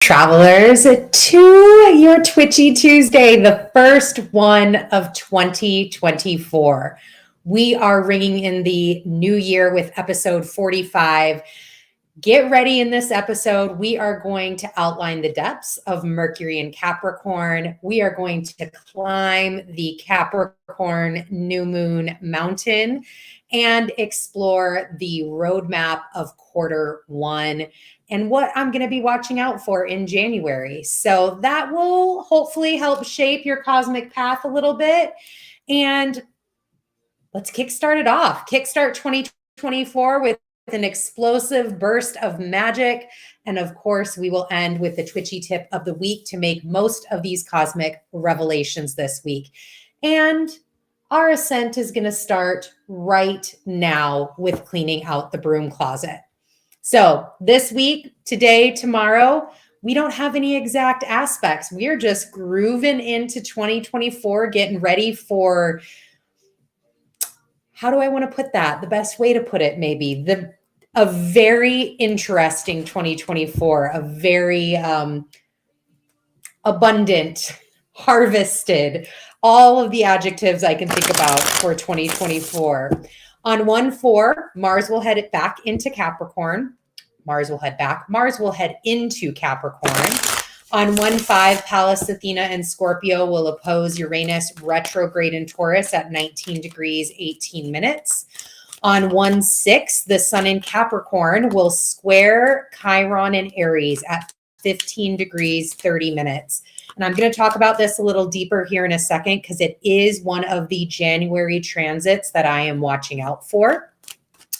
travelers, to your Twitchy Tuesday, the first one of 2024. We are ringing in the new year with episode 45. Get ready in this episode. We are going to outline the depths of Mercury and Capricorn. We are going to climb the Capricorn New Moon mountain and explore the roadmap of quarter one and what I'm going to be watching out for in January. So that will hopefully help shape your cosmic path a little bit. And let's kickstart it off. Kickstart 2024 with an explosive burst of magic. And of course, we will end with the Twitchy tip of the week to make most of these cosmic revelations this week. And our ascent is going to start right now with cleaning out the broom closet. So this week, today, tomorrow, we don't have any exact aspects. We're just grooving into 2024, getting ready for, how do I want to put that? The best way to put it, maybe, a very interesting 2024, a very abundant, harvested, all of the adjectives I can think about for 2024. On 1-4, Mars will head back into Capricorn. Mars will head back. Mars will head into Capricorn. On 1-5, Pallas, Athena, and Scorpio will oppose Uranus retrograde in Taurus at 19 degrees, 18 minutes. On 1-6, the Sun in Capricorn will square Chiron in Aries at 15 degrees, 30 minutes. And I'm going to talk about this a little deeper here in a second because it is one of the January transits that I am watching out for.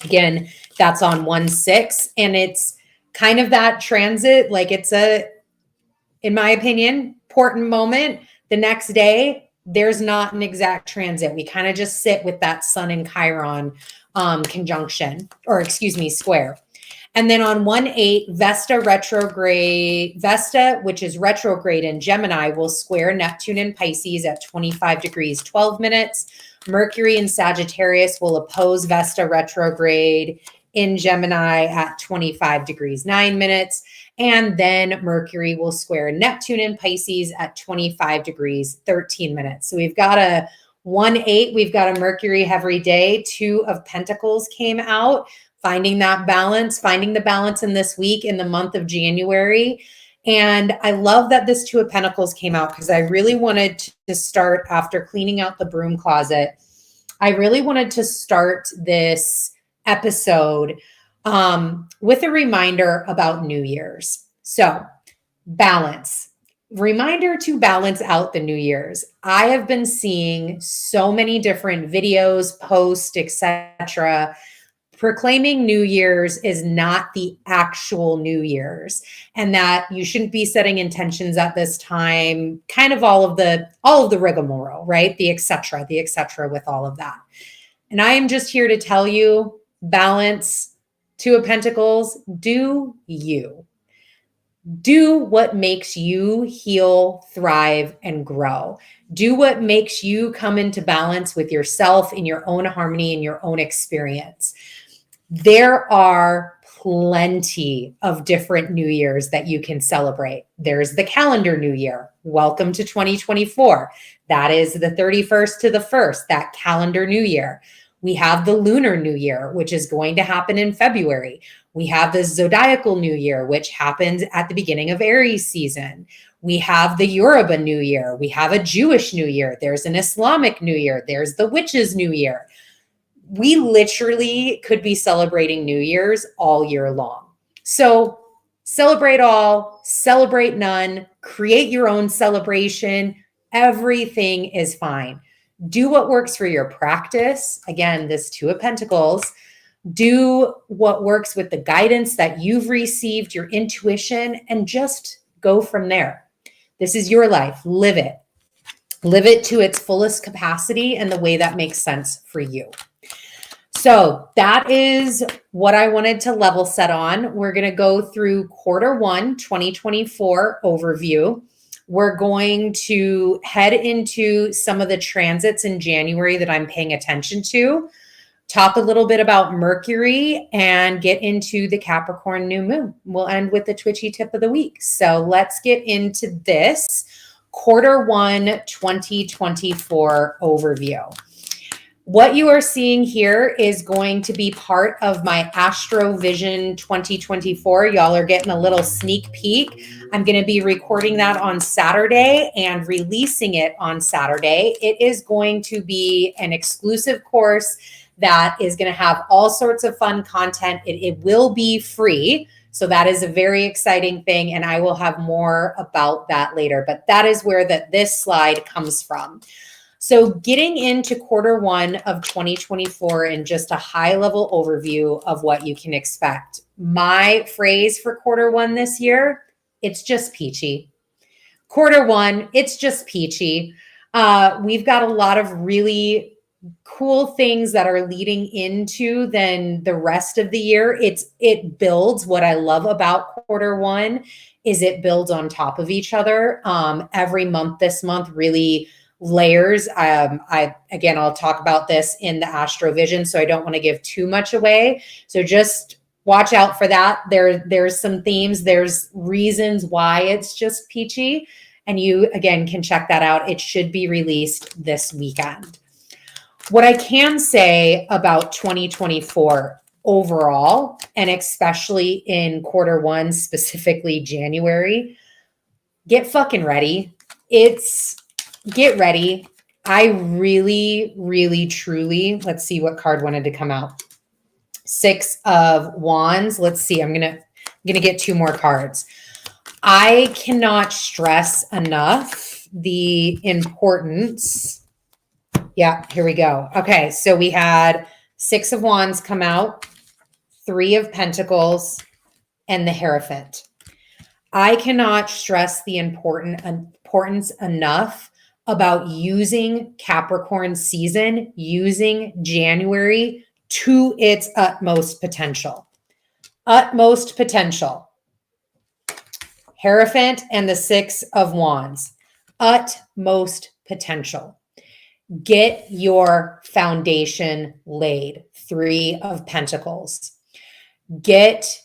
Again, that's on 1-6. And it's kind of that transit, like it's in my opinion, important moment. The next day, there's not an exact transit. We kind of just sit with that Sun and Chiron conjunction, or excuse me, square. And then on 1-8, Vesta, which is retrograde in Gemini, will square Neptune in Pisces at 25 degrees, 12 minutes. Mercury in Sagittarius will oppose Vesta retrograde in Gemini at 25 degrees, 9 minutes. And then Mercury will square Neptune in Pisces at 25 degrees, 13 minutes. So we've got a 1-8, we've got a Mercury every day. 2 of Pentacles came out. Finding that balance, finding the balance in this week, in the month of January. And I love that this 2 of Pentacles came out because I really wanted to start, after cleaning out the broom closet, I really wanted to start this episode with a reminder about New Year's. So balance. Reminder to balance out the New Year's. I have been seeing so many different videos, posts, etc., proclaiming New Year's is not the actual New Year's, and that you shouldn't be setting intentions at this time, kind of all of the rigmarole, right? The et cetera with all of that. And I am just here to tell you, balance, 2 of Pentacles, do you. Do what makes you heal, thrive, and grow. Do what makes you come into balance with yourself, in your own harmony, in your own experience. There are plenty of different New Years that you can celebrate. There's the calendar New Year. Welcome to 2024. That is the 31st to the 1st, that calendar New Year. We have the lunar New Year, which is going to happen in February. We have the zodiacal New Year, which happens at the beginning of Aries season. We have the Yoruba New Year. We have a Jewish New Year. There's an Islamic New Year. There's the Witches New Year. We literally could be celebrating New Year's all year long. So celebrate all, celebrate none, create your own celebration. Everything is fine. Do what works for your practice. Again, this 2 of Pentacles. Do what works with the guidance that you've received, your intuition, and just go from there. This is your life. Live it. Live it to its fullest capacity and the way that makes sense for you. So that is what I wanted to level set on. We're going to go through quarter one, 2024 overview. We're going to head into some of the transits in January that I'm paying attention to. talk a little bit about Mercury, and get into the Capricorn New Moon. We'll end with the Twitchy tip of the week. So let's get into this Q1 2024 overview. What you are seeing here is going to be part of my Astro-Vision 2024. Y'all are getting a little sneak peek. I'm going to be recording that on Saturday and releasing it on Saturday. It is going to be an exclusive course that is going to have all sorts of fun content. It will be free. So that is a very exciting thing. And I will have more about that later. But that is where this slide comes from. So getting into Q1 of 2024 and just a high level overview of what you can expect. My phrase for Q1 this year, it's just peachy. Q1, it's just peachy. We've got a lot of really cool things that are leading into then the rest of the year. It builds. What I love about Q1 is it builds on top of each other. Every month this month really layers. I'll talk about this in the Astro-Vision, so I don't want to give too much away. So just watch out for that. There's some themes, there's reasons why it's just peachy, and you again can check that out. It should be released this weekend. What I can say about 2024 overall, and especially in Q1, specifically January, get fucking ready. Get ready. I really, really, truly, let's see what card wanted to come out. 6 of Wands. Let's see. I'm gonna get 2 more cards. I cannot stress enough the importance. Yeah, here we go. Okay, so we had 6 of Wands come out, 3 of Pentacles, and the Hierophant. I cannot stress the importance enough about using Capricorn season, using January to its utmost potential. Utmost potential. Hierophant and the 6 of Wands. Utmost potential. Get your foundation laid. 3 of Pentacles. Get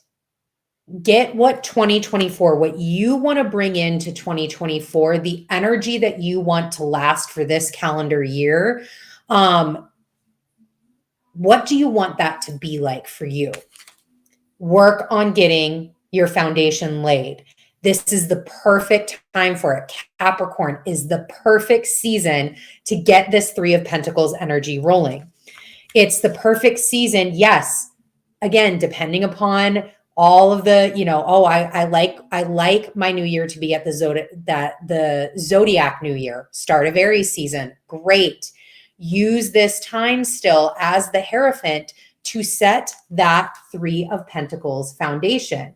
what 2024, what you want to bring into 2024, the energy that you want to last for this calendar year. What do you want that to be like for you? Work on getting your foundation laid. This is the perfect time for it. Capricorn is the perfect season to get this 3 of Pentacles energy rolling. It's the perfect season. Yes. Again, depending upon all of the, I like my new year to be at the zodiac new year, start of Aries season. Great. Use this time still as the Hierophant to set that 3 of Pentacles foundation.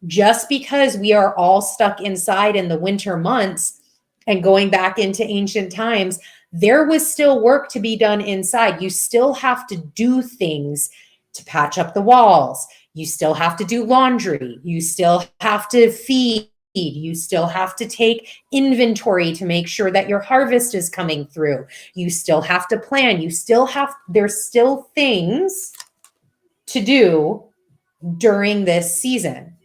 Just because we are all stuck inside in the winter months and going back into ancient times, there was still work to be done inside. You still have to do things to patch up the walls. You still have to do laundry. You still have to feed. You still have to take inventory to make sure that your harvest is coming through. You still have to plan. There's still things to do during this season.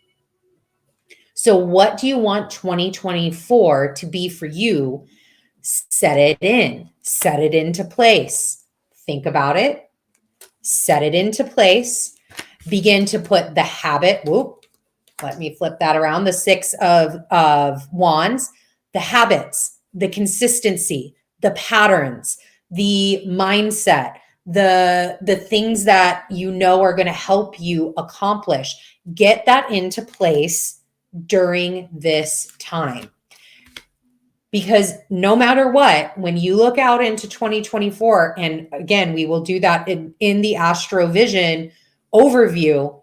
So what do you want 2024 to be for you? Set it into place. Think about it. Set it into place. Begin to put the habit. Let me flip that around. The 6 of Wands, the habits, the consistency, the patterns, the mindset, the things that you know are going to help you accomplish. Get that into place during this time. Because no matter what, when you look out into 2024, and again, we will do that in the Astro-Vision overview,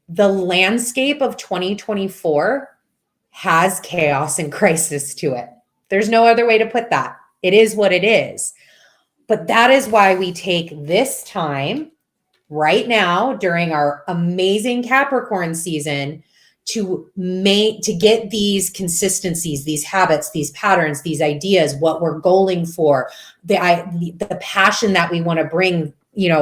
the landscape of 2024 has chaos and crisis to it. There's no other way to put that. It is what it is. But that is why we take this time right now during our amazing Capricorn season to get these consistencies, these habits, these patterns, these ideas, what we're goaling for, the passion that we want to bring,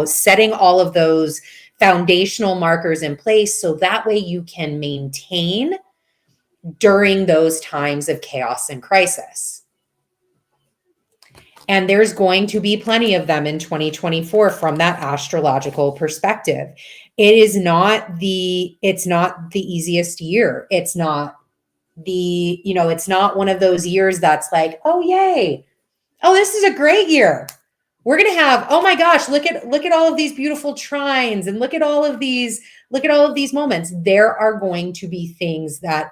setting all of those foundational markers in place so that way you can maintain during those times of chaos and crisis. And there's going to be plenty of them in 2024 from that astrological perspective. It's not the easiest year. It's not it's not one of those years that's like, oh, yay. Oh, this is a great year. We're going to have, oh my gosh, look at all of these beautiful trines and look at all of these moments. There are going to be things that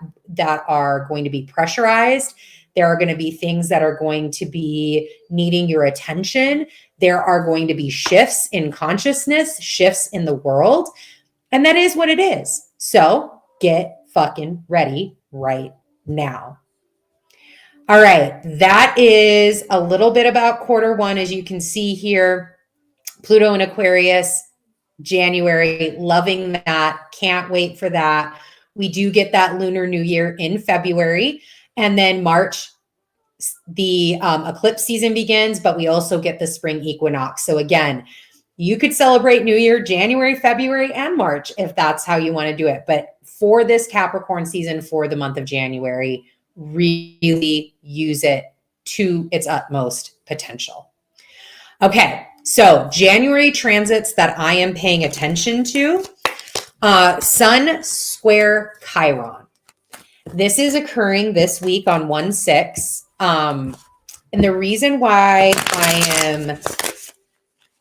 are going to be pressurized. There are going to be things that are going to be needing your attention. There are going to be shifts in consciousness, shifts in the world. And that is what it is. So get fucking ready right now. All right. That is a little bit about Q1. As you can see here, Pluto in Aquarius, January, loving that. Can't wait for that. We do get that Lunar New Year in February. And then March, the eclipse season begins, but we also get the spring equinox. So again, you could celebrate New Year, January, February, and March if that's how you want to do it. But for this Capricorn season, for the month of January, really use it to its utmost potential. Okay, so January transits that I am paying attention to, Sun square Chiron. This is occurring this week on 1/6. And the reason why I am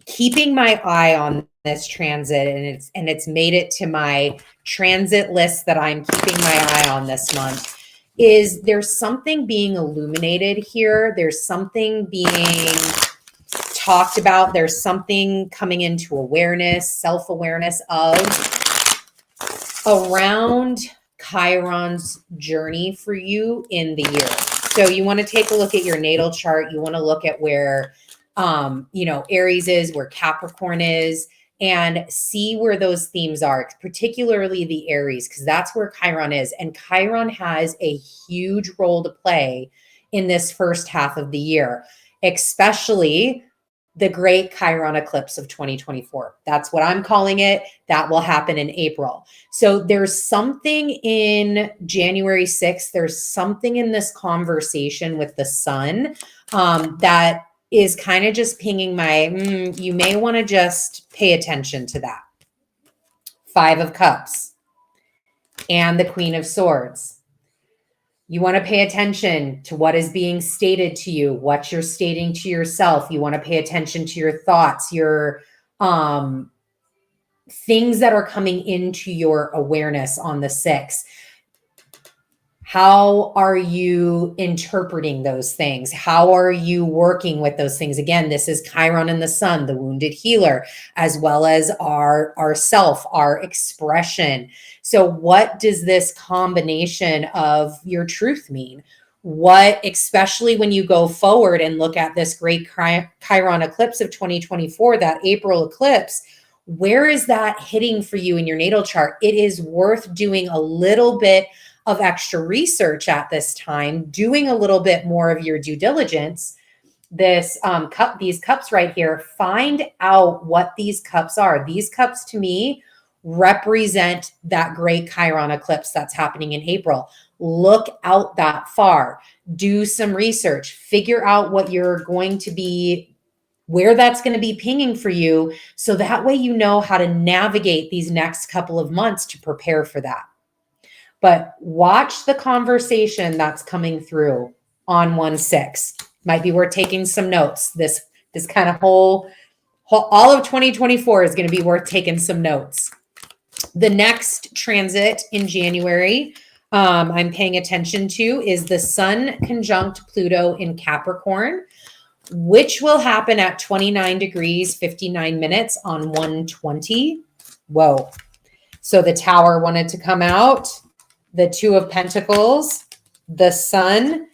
keeping my eye on this transit, and it's made it to my transit list that I'm keeping my eye on this month, is there's something being illuminated here. There's something being talked about. There's something coming into awareness, self-awareness of around Chiron's journey for you in the year. So you want to take a look at your natal chart. You want to look at where, Aries is, where Capricorn is, and see where those themes are, particularly the Aries, because that's where Chiron is. And Chiron has a huge role to play in this first half of the year, especially the great Chiron eclipse of 2024. That's what I'm calling it. That will happen in April. So there's something in January 6th. There's something in this conversation with the sun that is kind of just pinging my, you may want to just pay attention to that. 5 of Cups and the Queen of Swords. You want to pay attention to what is being stated to you, what you're stating to yourself. You want to pay attention to your thoughts, your things that are coming into your awareness on the 6th. How are you interpreting those things? How are you working with those things? Again, this is Chiron and the sun, the wounded healer, as well as our self, our expression. So what does this combination of your truth mean? What, especially when you go forward and look at this great Chiron eclipse of 2024, that April eclipse, where is that hitting for you in your natal chart? It is worth doing a little bit of extra research at this time, doing a little bit more of your due diligence. These cups right here, find out what these cups are. These cups to me represent that great Chiron eclipse that's happening in April. Look out that far, do some research, figure out what you're going to be, where that's going to be pinging for you. So that way, you know how to navigate these next couple of months to prepare for that. But watch the conversation that's coming through on 1/6. Might be worth taking some notes. This kind of whole all of 2024 is going to be worth taking some notes. The next transit in January I'm paying attention to is the Sun conjunct Pluto in Capricorn, which will happen at 29 degrees, 59 minutes on 1/20. Whoa. So the Tower wanted to come out. The 2 of Pentacles, the Sun,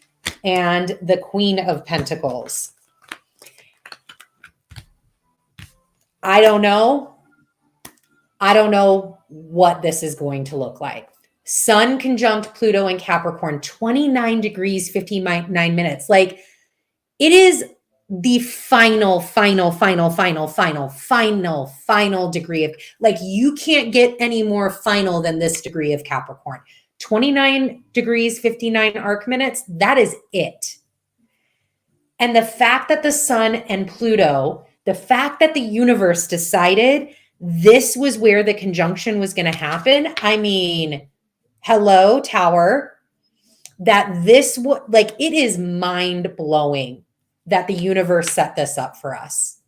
and the Queen of Pentacles. I don't know what this is going to look like. Sun conjunct Pluto in Capricorn, 29 degrees, 59 minutes. Like, it is the final degree of, like, you can't get any more final than this degree of Capricorn. 29 degrees, 59 arc minutes, that is it. And the fact that the sun and Pluto, the fact that the universe decided this was where the conjunction was going to happen. I mean, hello, Tower, that this would, like, it is mind blowing that the universe set this up for us.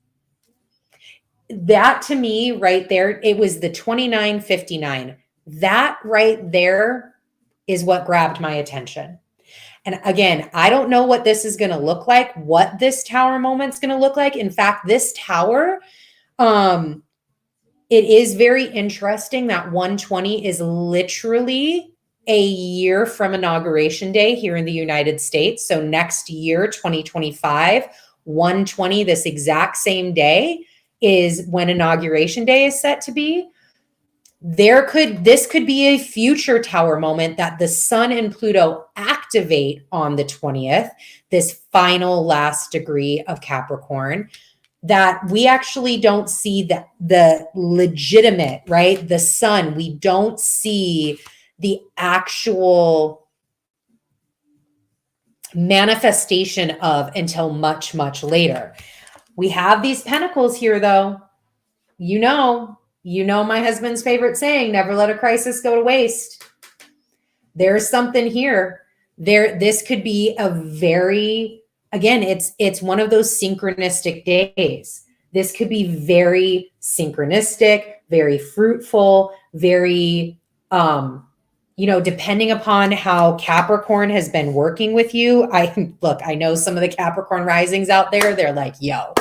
That to me right there, it was the 29:59. That right there is what grabbed my attention. And again, I don't know what this is going to look like, what this tower moment's going to look like. In fact, this tower, it is very interesting that 120 is literally a year from Inauguration Day here in the United States. So next year, 2025, 120, this exact same day is when Inauguration Day is set to be. This could be a future tower moment that the sun and Pluto activate on the 20th, this final last degree of Capricorn, that we actually don't see the legitimate, right? The sun, we don't see the actual manifestation of until much, much later. We have these pentacles here though. You know my husband's favorite saying, never let a crisis go to waste. There's something here. This could be a very, again, it's one of those synchronistic days. This could be very synchronistic, very fruitful, very, depending upon how Capricorn has been working with you. I know some of the Capricorn risings out there, they're like, yo,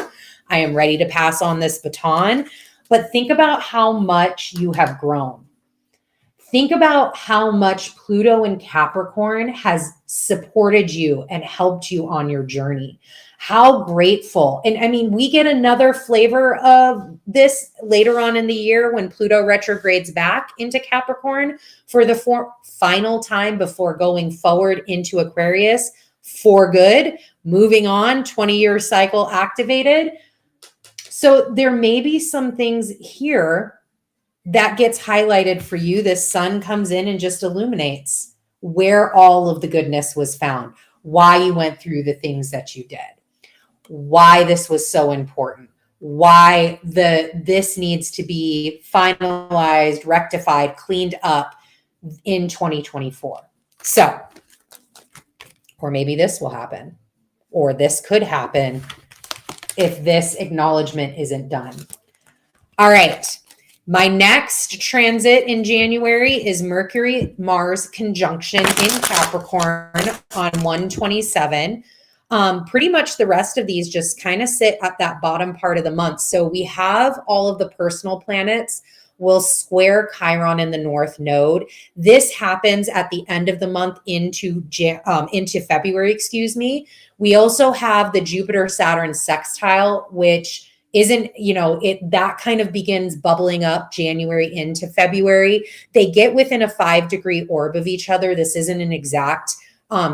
I am ready to pass on this baton. But think about how much you have grown. Think about how much Pluto and Capricorn has supported you and helped you on your journey. How grateful. And I mean, we get another flavor of this later on in the year when Pluto retrogrades back into Capricorn for the final time before going forward into Aquarius for good, moving on, 20-year cycle activated. So there may be some things here that gets highlighted for you. This sun comes in and just illuminates where all of the goodness was found, why you went through the things that you did, why this was so important, why this needs to be finalized, rectified, cleaned up in 2024. So, or maybe this will happen, or this could happen if this acknowledgement isn't done. All right. My next transit in January is Mercury Mars conjunction in Capricorn on 127. Pretty much the rest of these just kind of sit at that bottom part of the month. So we have all of the personal planets will square Chiron in the North Node. This happens at the end of the month into February, excuse me. We also have the Jupiter-Saturn sextile, which isn't, that kind of begins bubbling up January into February. They get within a 5-degree orb of each other. This isn't an exact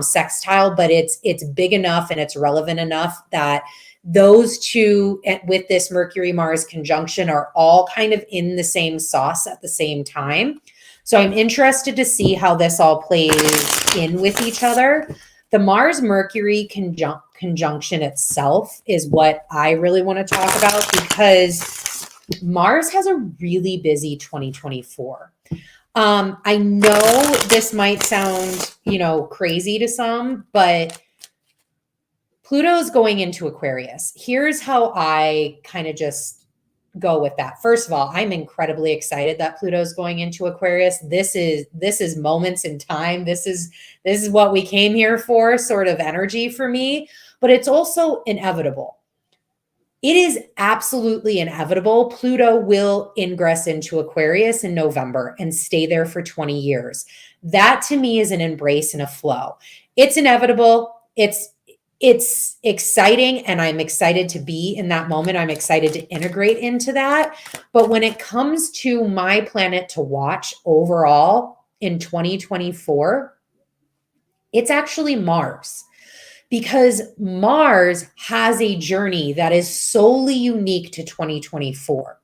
sextile, but it's big enough and it's relevant enough that those two with this Mercury Mars conjunction are all kind of in the same sauce at the same time. So I'm interested to see how this all plays in with each other. The Mars Mercury conjunction itself is what I really want to talk about, because Mars has a really busy 2024. I know this might sound, crazy to some, but Pluto's going into Aquarius. Here's how I kind of just go with that. First of all, I'm incredibly excited that Pluto's going into Aquarius. This is moments in time. This is what we came here for, sort of energy for me, but it's also inevitable. It is absolutely inevitable. Pluto will ingress into Aquarius in November and stay there for 20 years. That to me is an embrace and a flow. It's inevitable. It's exciting, and I'm excited to be in that moment. I'm excited to integrate into that. But when it comes to my planet to watch overall in 2024, it's actually Mars. because Mars has a journey that is solely unique to 2024.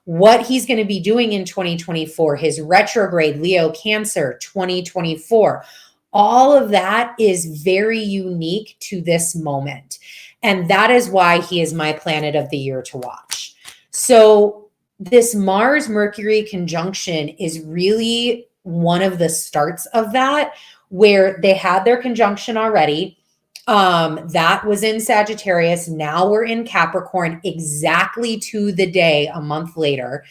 What he's going to be doing in 2024, his retrograde Leo Cancer 2024, all of that is very unique to this moment. And that is why he is my planet of the year to watch. So this Mars Mercury conjunction is really one of the starts of that, where they had their conjunction already. That was in Sagittarius. Now we're in Capricorn, exactly to the day a month later.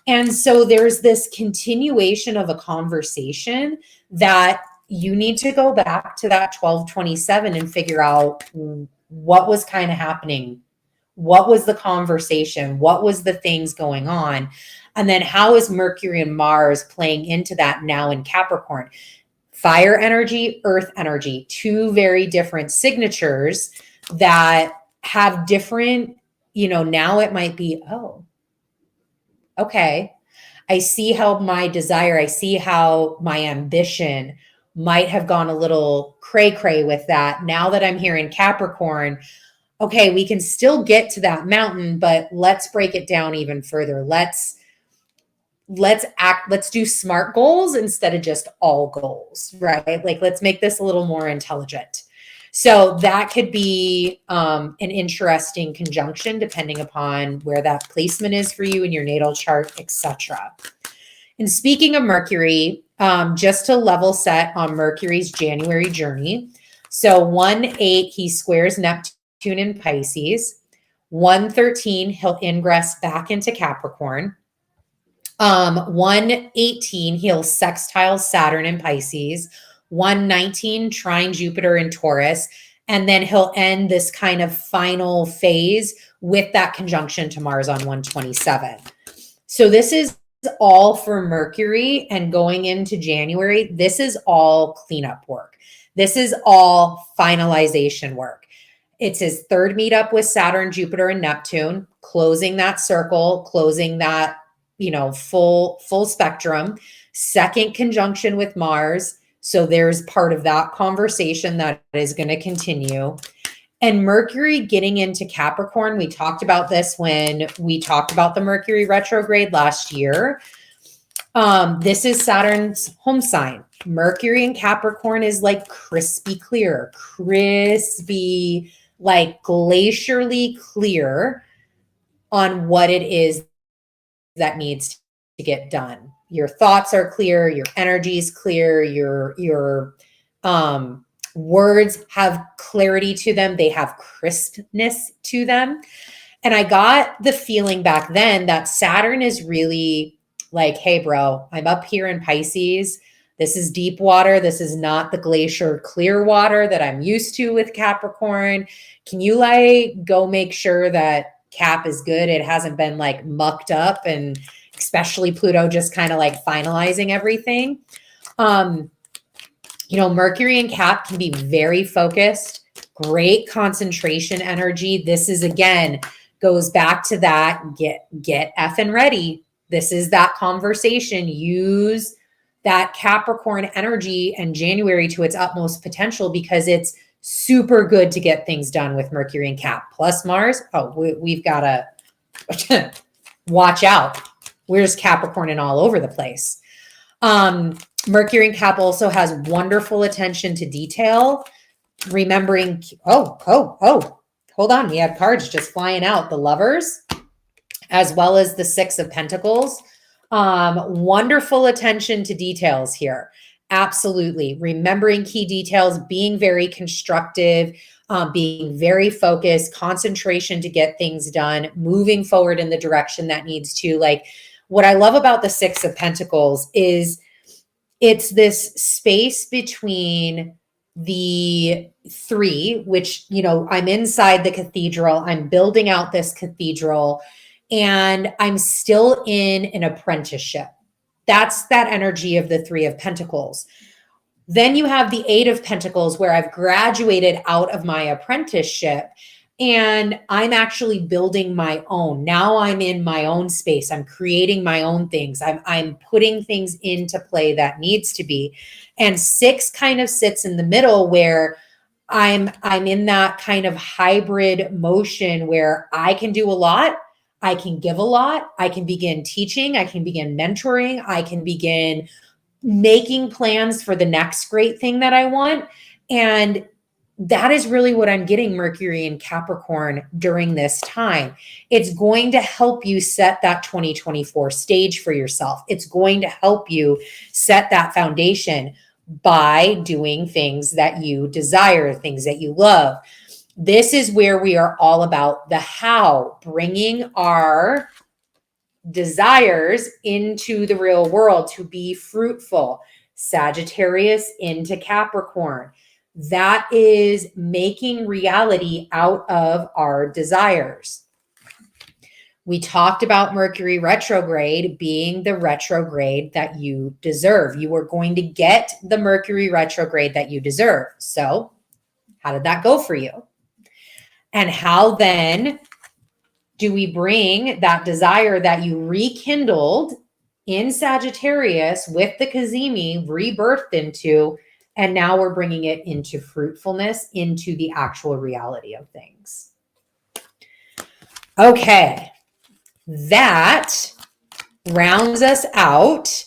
And so there's this continuation of a conversation that you need to go back to that 1227 and figure out what was kind of happening. What was the conversation? What was the things going on? And then how is Mercury and Mars playing into that now in Capricorn? Fire energy, earth energy, two very different signatures that have different, now it might be, oh, okay. I see how my desire, I see how my ambition might have gone a little cray-cray with that. Now that I'm here in Capricorn, okay, we can still get to that mountain, but let's break it down even further. Let's do SMART goals instead of just all goals, right? Like, let's make this a little more intelligent. So that could be an interesting conjunction depending upon where that placement is for you in your natal chart, etc. And speaking of Mercury, just to level set on Mercury's January journey. So 1-8, he squares Neptune in Pisces. 1-13, he'll ingress back into Capricorn. 1-18, he'll sextile Saturn in Pisces. 1-19, trine Jupiter in Taurus. And then he'll end this kind of final phase with that conjunction to Mars on 1-27. So this is all for Mercury, and going into January, this is all cleanup work. This is all finalization work. It's his third meetup with Saturn, Jupiter, and Neptune, closing that circle, closing that full spectrum. Second conjunction with Mars. So there's part of that conversation that is going to continue. And Mercury getting into Capricorn, we talked about this when we talked about the Mercury retrograde last year. This is Saturn's home sign. Mercury in Capricorn is like crispy clear, like glacially clear on what it is that needs to get done. Your thoughts are clear, your energy is clear, your words have clarity to them, they have crispness to them. And I got the feeling back then that Saturn is really like, hey, bro, I'm up here in Pisces. This is deep water. This is not the glacier clear water that I'm used to with Capricorn. Can you go make sure that Cap is good? It hasn't been mucked up, and especially Pluto just kind of finalizing everything. Mercury and Cap can be very focused, great concentration energy. This is, again, goes back to that, get effing ready. This is that conversation. Use that Capricorn energy and January to its utmost potential, because it's super good to get things done with Mercury and Cap. Plus Mars, we've got to watch out. We're just Capricorn and all over the place. Mercury and Cap also has wonderful attention to detail. Remembering, hold on. We had cards just flying out. The Lovers, as well as the Six of Pentacles. Wonderful attention to details here. Absolutely. Remembering key details, being very constructive, being very focused, concentration to get things done, moving forward in the direction that needs to. What I love about the Six of Pentacles is it's this space between the three, which, I'm inside the cathedral, I'm building out this cathedral, and I'm still in an apprenticeship. That's that energy of the Three of Pentacles. Then you have the Eight of Pentacles, where I've graduated out of my apprenticeship and I'm actually building my own. Now I'm in my own space. I'm creating my own things. I'm putting things into play that needs to be. And Six kind of sits in the middle, where I'm in that kind of hybrid motion where I can do a lot, I can give a lot, I can begin teaching, I can begin mentoring, I can begin making plans for the next great thing that I want. And that is really what I'm getting Mercury and Capricorn during this time. It's going to help you set that 2024 stage for yourself. It's going to help you set that foundation by doing things that you desire, things that you love. This is where we are all about the how, bringing our desires into the real world to be fruitful. Sagittarius into Capricorn. That is making reality out of our desires. We talked about Mercury retrograde being the retrograde that you deserve. You are going to get the Mercury retrograde that you deserve. So, how did that go for you? And how then do we bring that desire that you rekindled in Sagittarius with the Cazimi rebirthed into, and now we're bringing it into fruitfulness, into the actual reality of things? Okay, that rounds us out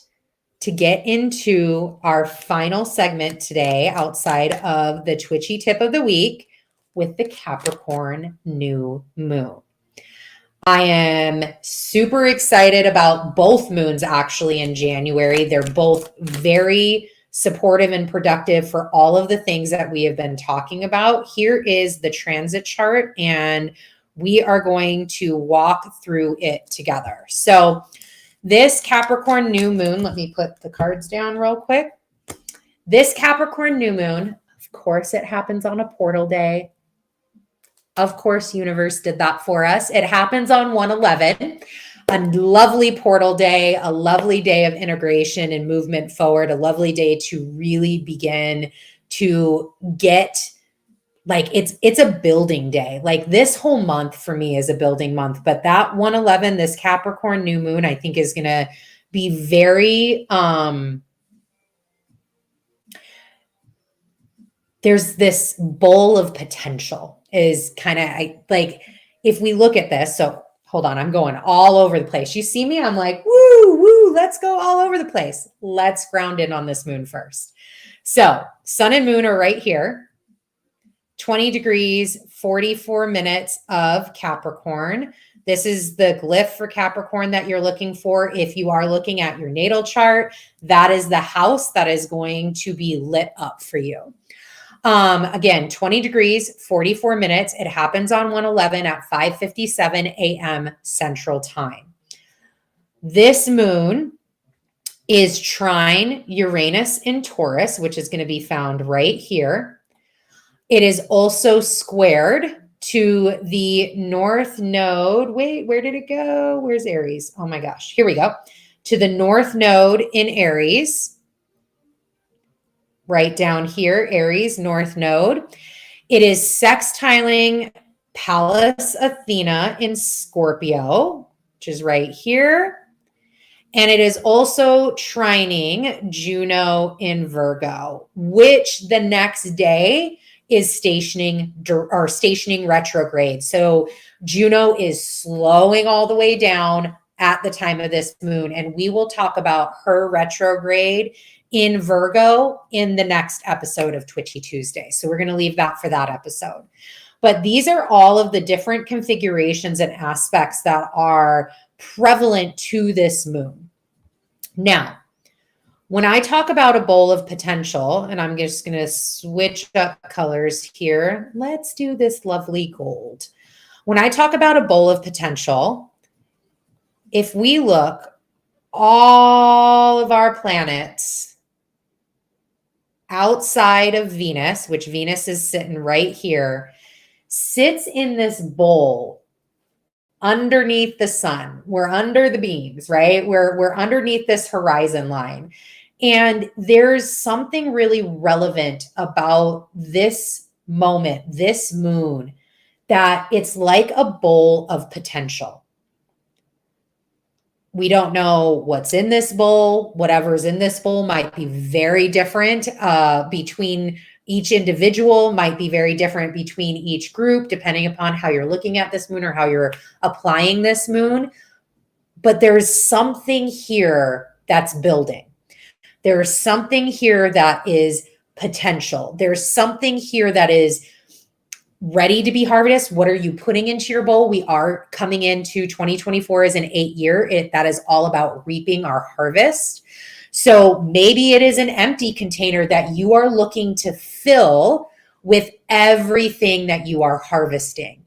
to get into our final segment today outside of the Twitchy tip of the week with the Capricorn New Moon. I am super excited about both moons actually in January. They're both very supportive and productive for all of the things that we have been talking about. Here is the transit chart, and we are going to walk through it together. So this Capricorn New Moon, let me put the cards down real quick. This Capricorn New Moon, of course, it happens on a portal day. Of course, universe did that for us. It happens on 1/11, a lovely portal day, a lovely day of integration and movement forward, a lovely day to really begin to get, like, it's a building day. Like, this whole month for me is a building month, but that 1/11, this Capricorn New Moon, I think is going to be very, there's this bowl of potential is kind of like, if we look at this, so hold on, I'm going all over the place. You see me? I'm like, woo, let's go all over the place. Let's ground in on this moon first. So sun and moon are right here, 20 degrees, 44 minutes of Capricorn. This is the glyph for Capricorn that you're looking for. If you are looking at your natal chart, that is the house that is going to be lit up for you. Again, 20 degrees, 44 minutes. It happens on 1/11 at 5:57 a.m. Central Time. This moon is trine Uranus in Taurus, which is going to be found right here. It is also squared to the north node. Wait, where did it go? Where's Aries? Oh my gosh. Here we go. To the north node in Aries. Right down here, Aries, North Node. It is sextiling Pallas Athena in Scorpio, which is right here. And it is also trining Juno in Virgo, which the next day is stationing retrograde. So Juno is slowing all the way down at the time of this moon. And we will talk about her retrograde in Virgo in the next episode of Twitchy Tuesday. So we're going to leave that for that episode. But these are all of the different configurations and aspects that are prevalent to this moon. Now, when I talk about a bowl of potential, and I'm just going to switch up colors here. Let's do this lovely gold. When I talk about a bowl of potential, if we look, all of our planets outside of Venus, which Venus is sitting right here, sits in this bowl underneath the sun. We're under the beams, right? We're underneath this horizon line. And there's something really relevant about this moment, this moon, that it's like a bowl of potential. We don't know what's in this bowl. Whatever's in this bowl might be very different between Each individual might be very different between each group, depending upon how you're looking at this moon or how you're applying this moon. But there's something here that's building. There's something here that is potential. There's something here that is ready to be harvested. What are you putting into your bowl? We are coming into 2024 as an 8-year. That is all about reaping our harvest. So maybe it is an empty container that you are looking to fill with everything that you are harvesting.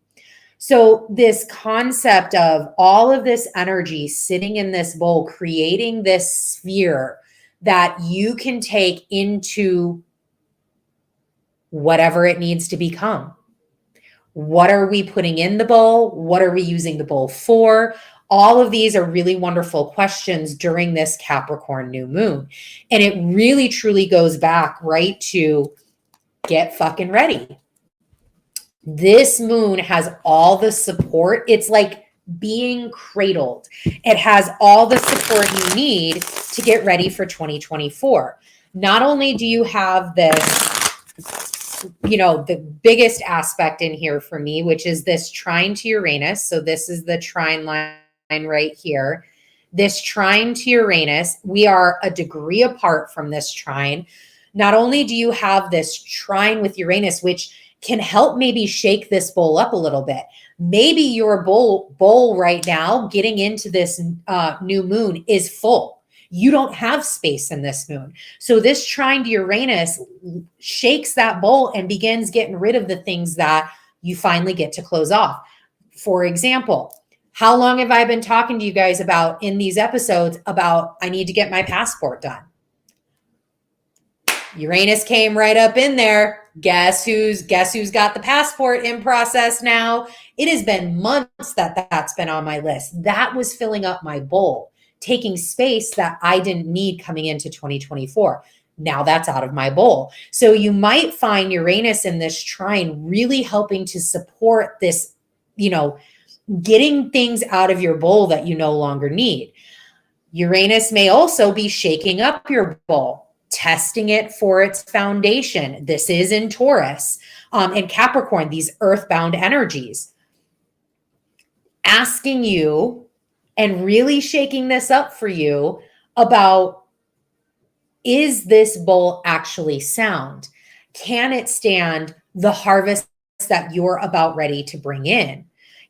So this concept of all of this energy sitting in this bowl, creating this sphere that you can take into whatever it needs to become. What are we putting in the bowl? What are we using the bowl for? All of these are really wonderful questions during this Capricorn new moon. And it really truly goes back right to get fucking ready. This moon has all the support. It's like being cradled. It has all the support you need to get ready for 2024. Not only do you have this, the biggest aspect in here for me, which is this trine to Uranus. So this is the trine line right here. This trine to Uranus, we are a degree apart from this trine. Not only do you have this trine with Uranus, which can help maybe shake this bowl up a little bit. Maybe your bowl right now, getting into this new moon, is full. You don't have space in this moon. So this trine to Uranus shakes that bowl and begins getting rid of the things that you finally get to close off. For example, how long have I been talking to you guys about in these episodes about I need to get my passport done? Uranus came right up in there. Guess who's got the passport in process now? It has been months that's been on my list. That was filling up my bowl, taking space that I didn't need coming into 2024. Now that's out of my bowl. So you might find Uranus in this trine really helping to support this, getting things out of your bowl that you no longer need. Uranus may also be shaking up your bowl, testing it for its foundation. This is in Taurus and Capricorn, these earthbound energies. Asking you and really shaking this up for you about, is this bowl actually sound? Can it stand the harvest that you're about ready to bring in?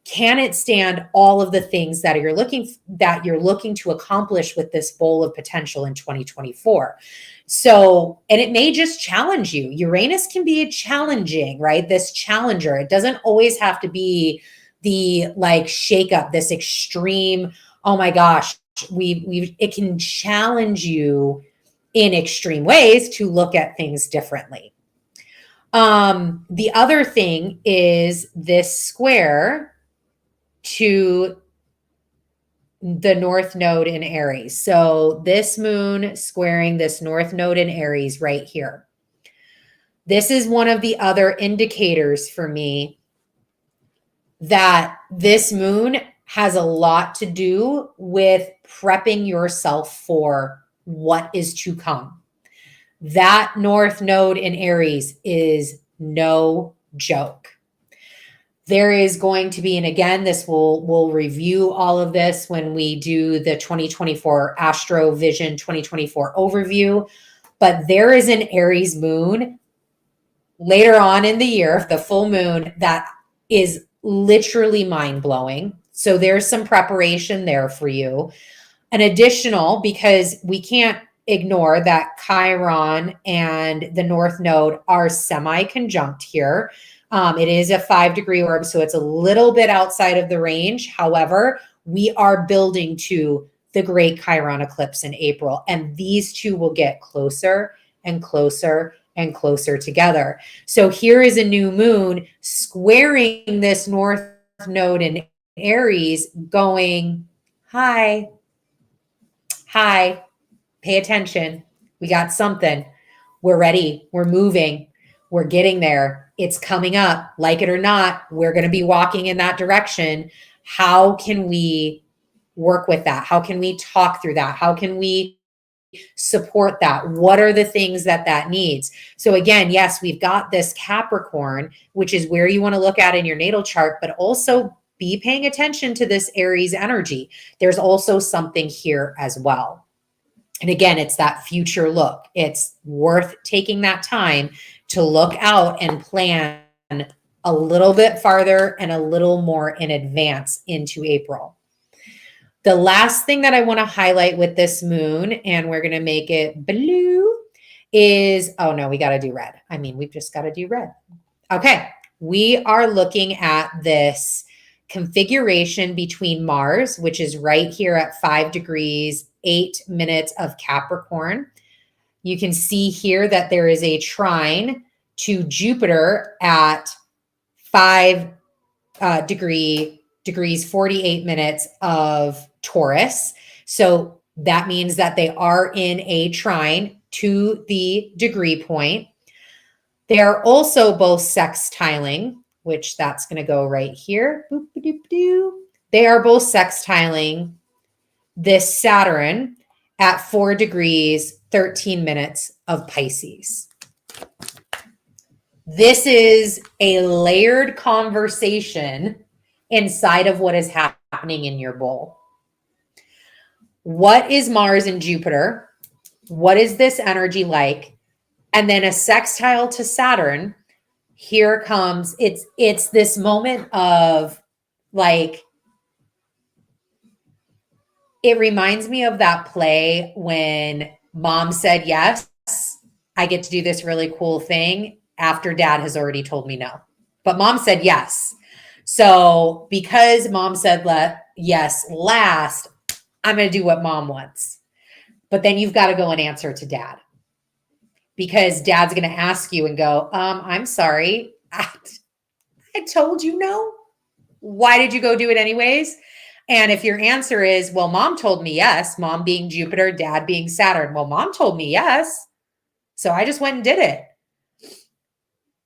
Can it stand all of the things that you're looking to accomplish with this bowl of potential in 2024? So, and it may just challenge you. Uranus can be challenging, right? This challenger. It doesn't always have to be the shake up, this extreme, oh my gosh, it can challenge you in extreme ways to look at things differently. The other thing is this square to the North Node in Aries. So this moon squaring this North Node in Aries right here. This is one of the other indicators for me that this moon has a lot to do with prepping yourself for what is to come. That North Node in Aries is no joke. There is going to be, and again, we'll review all of this when we do the 2024 Astro-Vision 2024 overview, but there is an Aries moon later on in the year, the full moon, that is literally mind-blowing. So there's some preparation there for you. An additional, because we can't ignore that Chiron and the North Node are semi-conjunct here. It is a 5-degree orb, so it's a little bit outside of the range. However, we are building to the great Chiron eclipse in April, and these two will get closer and closer and closer together. So here is a new moon squaring this North Node in Aries going, hi, pay attention. We got something. We're ready. We're moving. We're getting there. It's coming up. Like it or not, we're going to be walking in that direction. How can we work with that? How can we talk through that? How can we support that? What are the things that needs? So again, yes, we've got this Capricorn, which is where you want to look at in your natal chart, but also be paying attention to this Aries energy. There's also something here as well. And again, it's that future look. It's worth taking that time to look out and plan a little bit farther and a little more in advance into April. The last thing that I want to highlight with this moon, and we're going to make it blue, is, oh no, we got to do red. I mean, we've just got to do red. Okay. We are looking at this configuration between Mars, which is right here at 5 degrees, 8 minutes of Capricorn. You can see here that there is a trine to Jupiter at 5 degrees, 48 minutes of Taurus. So that means that they are in a trine to the degree point. They are also both sextiling, which that's going to go right here. They are both sextiling this Saturn at 4 degrees, 13 minutes of Pisces. This is a layered conversation inside of what is happening in your bowl. What is Mars and Jupiter? What is this energy like? And then a sextile to Saturn. Here comes, it's this moment of like, it reminds me of that play when mom said, yes, I get to do this really cool thing after dad has already told me no. But mom said yes. So because mom said yes last, I'm going to do what mom wants. But then you've got to go and answer to dad. Because dad's going to ask you and go, I'm sorry. I told you no. Why did you go do it anyways? And if your answer is, well, mom told me yes, mom being Jupiter, dad being Saturn. Well, mom told me yes. So I just went and did it.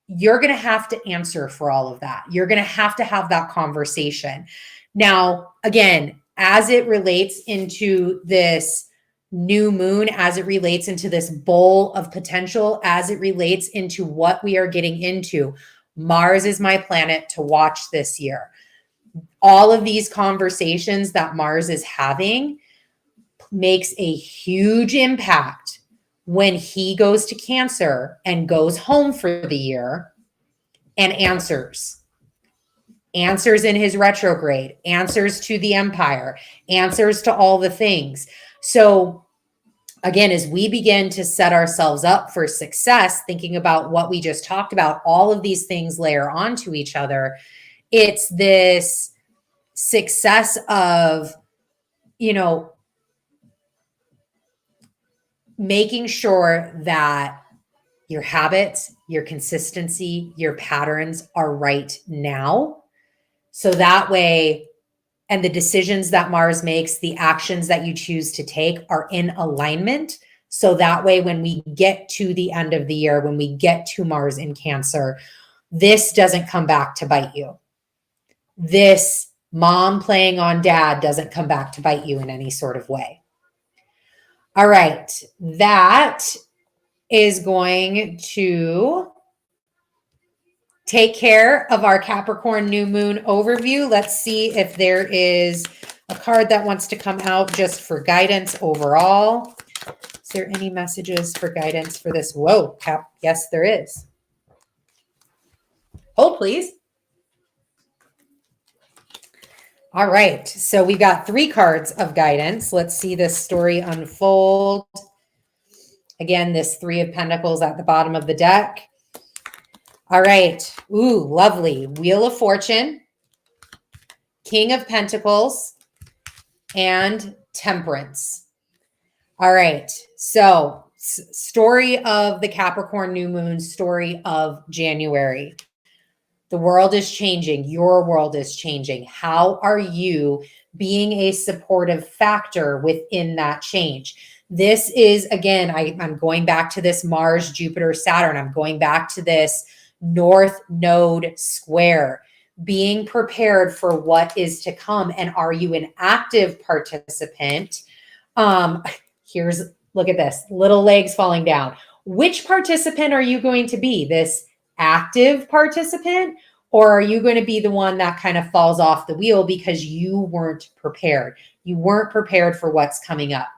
You're going to have to answer for all of that. You're going to have that conversation. Now, again, as it relates into this new moon, as it relates into this bowl of potential, as it relates into what we are getting into, Mars is my planet to watch this year. All of these conversations that Mars is having makes a huge impact when he goes to Cancer and goes home for the year and answers in his retrograde, answers to the empire, answers to all the things. So again, as we begin to set ourselves up for success, thinking about what we just talked about, all of these things layer onto each other. It's this success of, making sure that your habits, your consistency, your patterns are right now. So that way, and the decisions that Mars makes, the actions that you choose to take are in alignment. So that way, when we get to the end of the year, when we get to Mars in Cancer, this doesn't come back to bite you. This mom playing on dad doesn't come back to bite you in any sort of way. All right, that is going to take care of our Capricorn New Moon overview. Let's see if there is a card that wants to come out just for guidance overall. Is there any messages for guidance for this? Whoa, yes, there is. Hold, please. All right, so we've got 3 cards of guidance. Let's see this story unfold. Again, this 3 of Pentacles at the bottom of the deck. All right. Ooh, lovely. Wheel of Fortune, King of Pentacles, and Temperance. All right. So, story of the Capricorn New Moon, story of January. The world is changing. Your world is changing. How are you being a supportive factor within that change? This is, again, I'm going back to this Mars, Jupiter, Saturn. I'm going back to this North Node square, being prepared for what is to come. And are you an active participant? Here's Look at this, little legs falling down. Which participant are you going to be? This active participant? Or are you going to be the one that kind of falls off the wheel because you weren't prepared? You weren't prepared for what's coming up.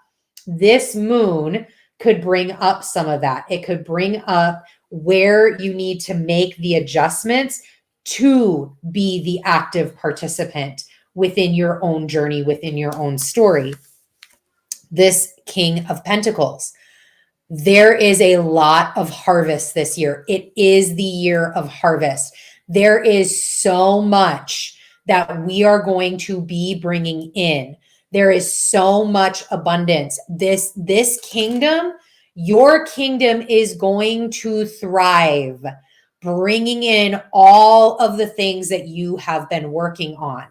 This moon could bring up some of that. It could bring up where you need to make the adjustments to be the active participant within your own journey, within your own story. This King of Pentacles. There is a lot of harvest this year. It is the year of harvest. There is so much that we are going to be bringing in. There is so much abundance. This kingdom, your kingdom is going to thrive, bringing in all of the things that you have been working on.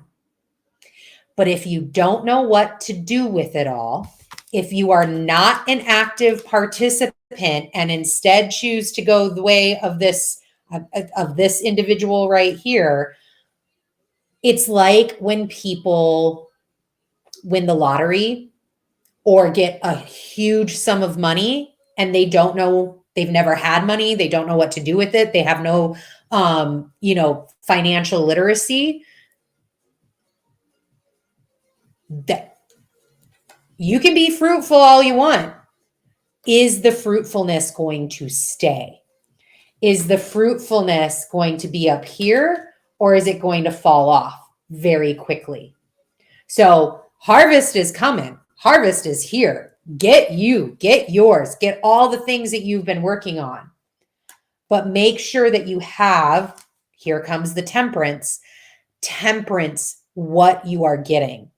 But if you don't know what to do with it all, if you are not an active participant and instead choose to go the way of this individual right here, it's like when people win the lottery or get a huge sum of money and they don't know, they've never had money, they don't know what to do with it, they have no financial literacy. That you can be fruitful all you want. Is the fruitfulness going to stay? Is the fruitfulness going to be up here, or is it going to fall off very quickly? So harvest is coming. Harvest is here. Get yours, get all the things that you've been working on. But make sure that you have, here comes the temperance, what you are getting.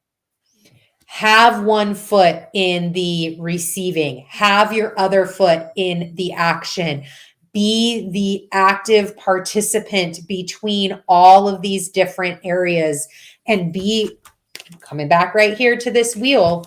Have one foot in the receiving, have your other foot in the action. Be the active participant between all of these different areas and be coming back right here to this wheel.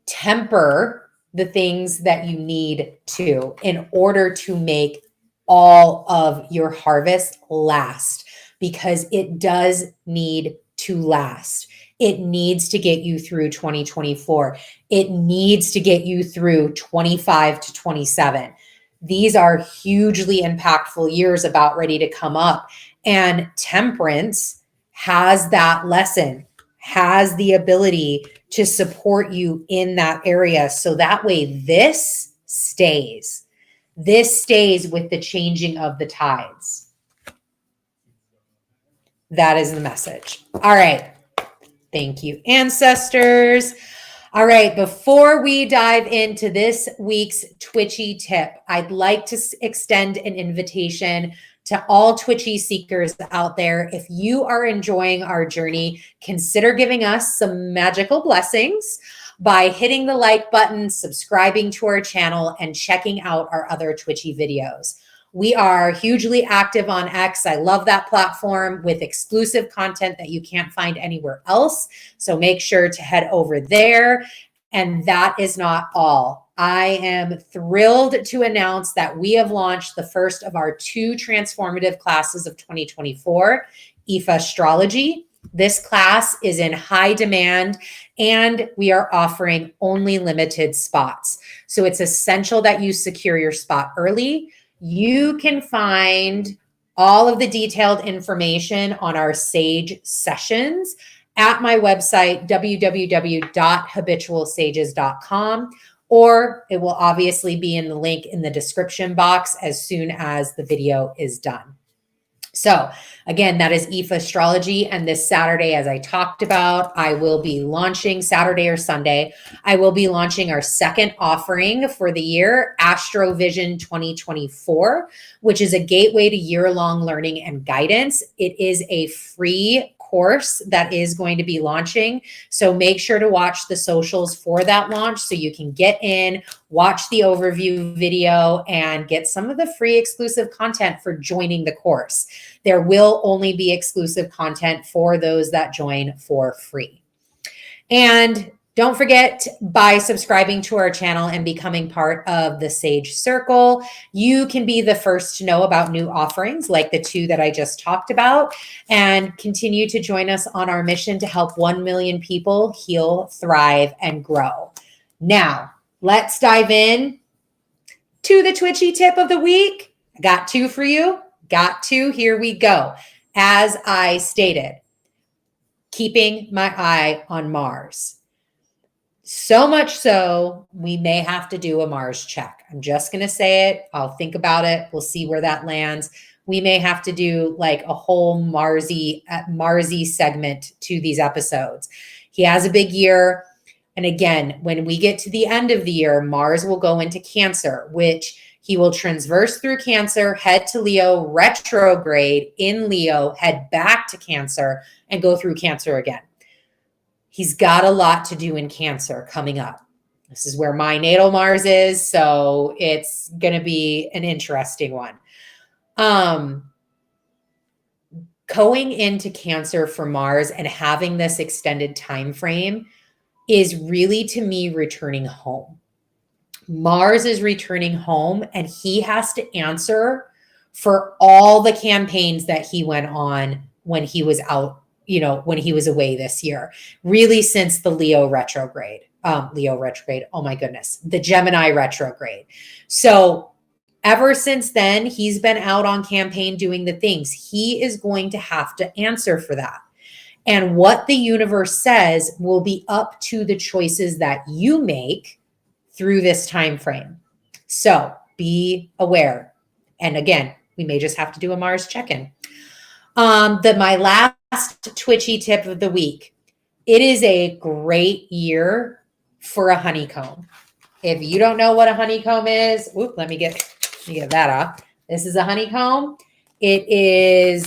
Temper the things that you need to in order to make all of your harvest last, because it does need to last. It needs to get you through 2024. It needs to get you through 25 to 27. These are hugely impactful years about ready to come up. And temperance has that lesson, has the ability to support you in that area. So that way this stays. This stays with the changing of the tides. That is the message. All right. Thank you, ancestors. All right, before we dive into this week's Twitchy tip, I'd like to extend an invitation to all Twitchy seekers out there. If you are enjoying our journey, consider giving us some magical blessings by hitting the like button, subscribing to our channel, and checking out our other Twitchy videos. We are hugely active on X. I love that platform with exclusive content that you can't find anywhere else. So make sure to head over there. And that is not all. I am thrilled to announce that we have launched the first of our 2 transformative classes of 2024, Astrology. This class is in high demand and we are offering only limited spots. So it's essential that you secure your spot early. You can find all of the detailed information on our Sage sessions at my website, www.habitualsages.com, or it will obviously be in the link in the description box as soon as the video is done. So again, that is Astrology. And this Saturday, as I talked about, I will be launching Saturday or Sunday. I will be launching our second offering for the year, Astro-Vision 2024, which is a gateway to year-long learning and guidance. It is a free course that is going to be launching. So make sure to watch the socials for that launch so you can get in, watch the overview video, and get some of the free exclusive content for joining the course. There will only be exclusive content for those that join for free. And don't forget, by subscribing to our channel and becoming part of the Sage Circle, you can be the first to know about new offerings like the 2 that I just talked about, and continue to join us on our mission to help 1 million people heal, thrive, and grow. Now, let's dive in to the Twitchy tip of the week. I got two for you. Got two. Here we go. As I stated, keeping my eye on Mars. So much so, we may have to do a Mars check. I'm just going to say it. I'll think about it. We'll see where that lands. We may have to do like a whole Marsy segment to these episodes. He has a big year. And again, when we get to the end of the year, Mars will go into Cancer, which he will transverse through Cancer, head to Leo, retrograde in Leo, head back to Cancer, and go through Cancer again. He's got a lot to do in Cancer coming up. This is where my natal Mars is, so it's going to be an interesting one. Going into Cancer for Mars and having this extended time frame is really, to me, returning home. Mars is returning home, and he has to answer for all the campaigns that he went on when he was out, when he was away this year, really since the Leo retrograde, oh my goodness, the Gemini retrograde. So ever since then, he's been out on campaign doing the things. He is going to have to answer for that. And what the universe says will be up to the choices that you make through this time frame. So be aware. And again, we may just have to do a Mars check-in. My last Twitchy tip of the week. It is a great year for a honeycomb. If you don't know what a honeycomb is, let me get that off. This is a honeycomb. It is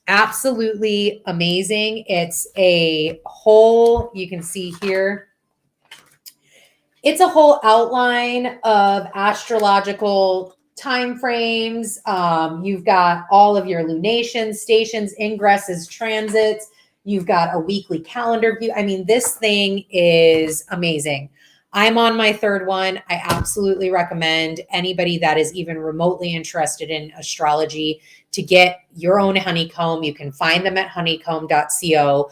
absolutely amazing. It's a whole, you can see here, it's a whole outline of astrological time frames. You've got all of your lunations, stations, ingresses, transits. You've got a weekly calendar view. I mean, this thing is amazing. I'm on my third one. I absolutely recommend anybody that is even remotely interested in astrology to get your own honeycomb. You can find them at honeycomb.co.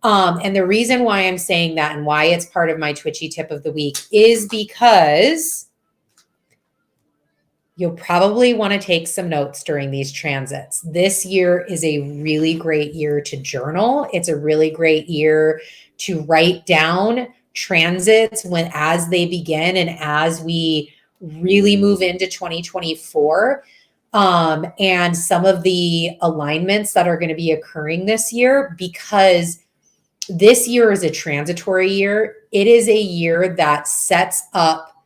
And the reason why I'm saying that and why it's part of my Twitchy tip of the week is because you'll probably want to take some notes during these transits. This year is a really great year to journal. It's a really great year to write down transits as they begin and as we really move into 2024. And some of the alignments that are going to be occurring this year, because this year is a transitory year. It is a year that sets up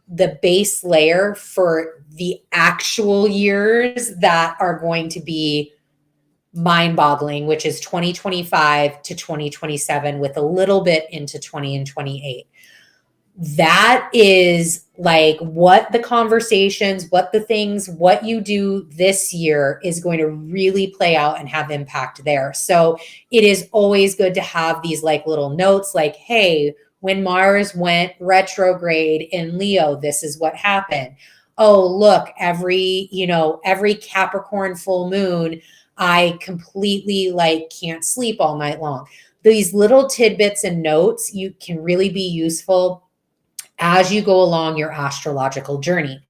the base layer for the actual years that are going to be mind-boggling, which is 2025 to 2027 with a little bit into 20 and 28. That is like what the conversations, what the things, what you do this year is going to really play out and have impact there. So it is always good to have these like little notes like, hey, when Mars went retrograde in Leo, this is what happened. Oh, look, every Capricorn full moon, I completely can't sleep all night long. These little tidbits and notes you can really be useful as you go along your astrological journey.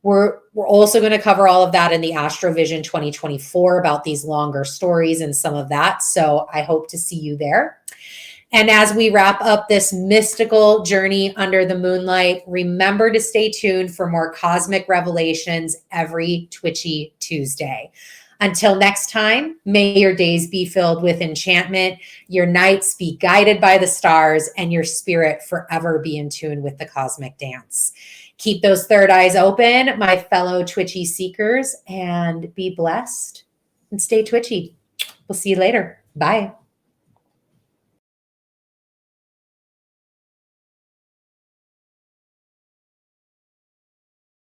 We're also going to cover all of that in the Astro-Vision 2024 about these longer stories and some of that. So I hope to see you there. And as we wrap up this mystical journey under the moonlight, remember to stay tuned for more cosmic revelations every Twitchy Tuesday. Until next time, may your days be filled with enchantment, your nights be guided by the stars, and your spirit forever be in tune with the cosmic dance. Keep those third eyes open, my fellow Twitchy seekers, and be blessed and stay twitchy. We'll see you later. Bye.